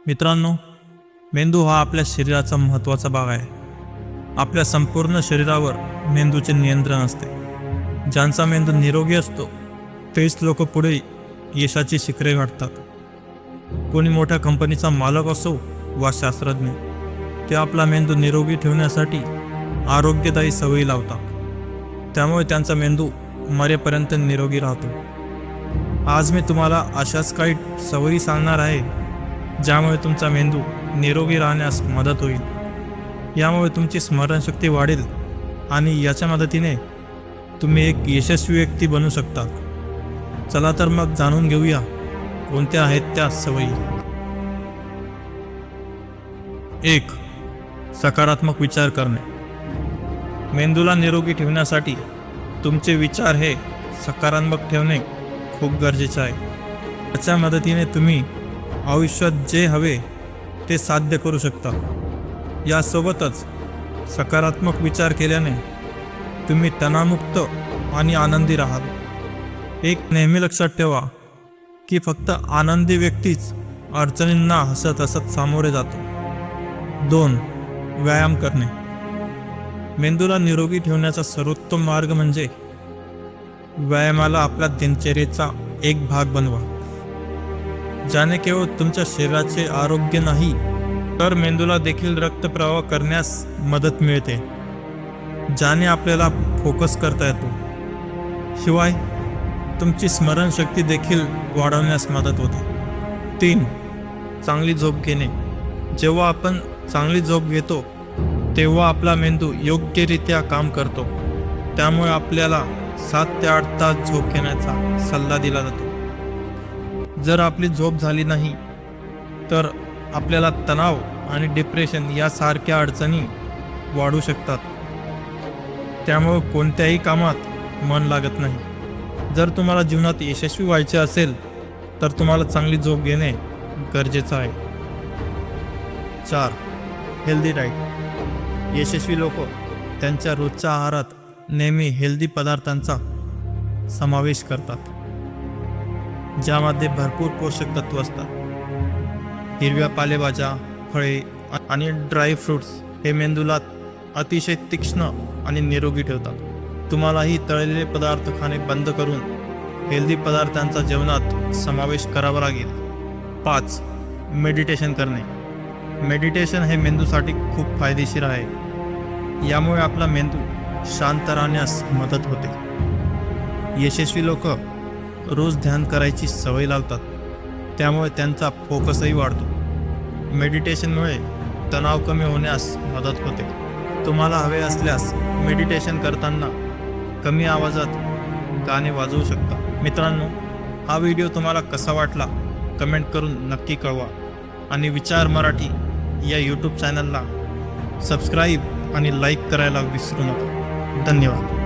मित्रांनो, मेंदू हा आपल्या शरीराचा महत्त्वाचा भाग आहे. आपल्या संपूर्ण शरीरावर मेंदूचे नियंत्रण असते. ज्यांचा मेंदू निरोगी असतो तेच लोक पुढे यशाची शिखरे गाठतात. कोणी मोठ्या कंपनीचा मालक असो वा शास्त्रज्ञ, ते आपला मेंदू निरोगी ठेवण्यासाठी आरोग्यदायी सवयी लावतात. त्यामुळे त्यांचा मेंदू मरेपर्यंत निरोगी राहतो. आज मी तुम्हाला अशाच काही सवयी सांगणार आहे ज्यामुळे तुमचा मेंदू निरोगी राहण्यास मदत होईल. यामुळे तुमची स्मरणशक्ती वाढेल आणि याच्या मदतीने तुम्ही एक यशस्वी व्यक्ती बनू शकता. चला तर मग जाणून घेऊया कोणत्या आहेत त्या सवयी. 1. सकारात्मक विचार करणे. मेंदूला निरोगी ठेवण्यासाठी तुमचे विचार हे सकारात्मक ठेवणे खूप गरजेचे आहे. त्याच्या मदतीने तुम्ही आयुष्यात जे हवे ते साध्य करू शकता. यासोबतच सकारात्मक विचार केल्याने तुम्ही तणावमुक्त आणि आनंदी राहाल. एक नेहमी लक्षात ठेवा की फक्त आनंदी व्यक्तीच अडचणींना हसत हसत सामोरे जातो. 2. व्यायाम करणे. मेंदूला निरोगी ठेवण्याचा सर्वोत्तम मार्ग म्हणजे व्यायामाला आपल्या दिनचर्येचा एक भाग बनवा. ज्याने केवळ तुमच्या शरीराचे आरोग्य नाही तर मेंदूला देखील रक्तप्रवाह करण्यास मदत मिळते, ज्याने आपल्याला फोकस करता येतो. शिवाय तुमची स्मरणशक्ती देखील वाढवण्यास मदत होते. 3. चांगली झोप घेणे. जेव्हा आपण चांगली झोप घेतो तेव्हा आपला मेंदू योग्यरित्या काम करतो. त्यामुळे आपल्याला 7 ते 8 तास झोप घेण्याचा सल्ला दिला जातो. जर आपली झोप झाली नाही तर आपल्याला तणाव आणि डिप्रेशन यासारख्या अडचणी वाढू शकतात. त्यामुळे कोणत्याही कामात मन लागत नाही. जर तुम्हाला जीवनात यशस्वी व्हायचे असेल तर तुम्हाला चांगली झोप घेणे गरजेचं आहे. 4. Healthy diet. यशस्वी लोक त्यांच्या रोजच्या आहारात नेहमी हेल्दी पदार्थांचा समावेश करतात, ज्यामध्ये भरपूर पोषक तत्व असतात. हिरव्या पालेभाज्या, फळे आणि ड्राय फ्रूट्स हे मेंदूला अतिशय तीक्ष्ण आणि निरोगी ठेवतात. तुम्हालाही तळलेले पदार्थ खाणे बंद करून हेल्दी पदार्थांचा जेवणात समावेश करावा लागेल. 5. मेडिटेशन करणे. मेडिटेशन हे मेंदूसाठी खूप फायदेशीर आहे. यामुळे आपला मेंदू शांत राहण्यास मदत होते. यशस्वी लोक रोज ध्यान करायची सवय लावतात, त्यामुळे त्यांचा फोकसही वाढतो. मेडिटेशनमुळे तणाव कमी होण्यास मदत होते. तुम्हाला हवे असल्यास मेडिटेशन करताना कमी आवाजात गाणे वाजवू शकता. मित्रांनो, हा व्हिडिओ तुम्हाला कसा वाटला कमेंट करून नक्की कळवा आणि विचार मराठी या यूट्यूब चॅनलला सबस्क्राईब आणि लाईक करायला विसरू नका. धन्यवाद.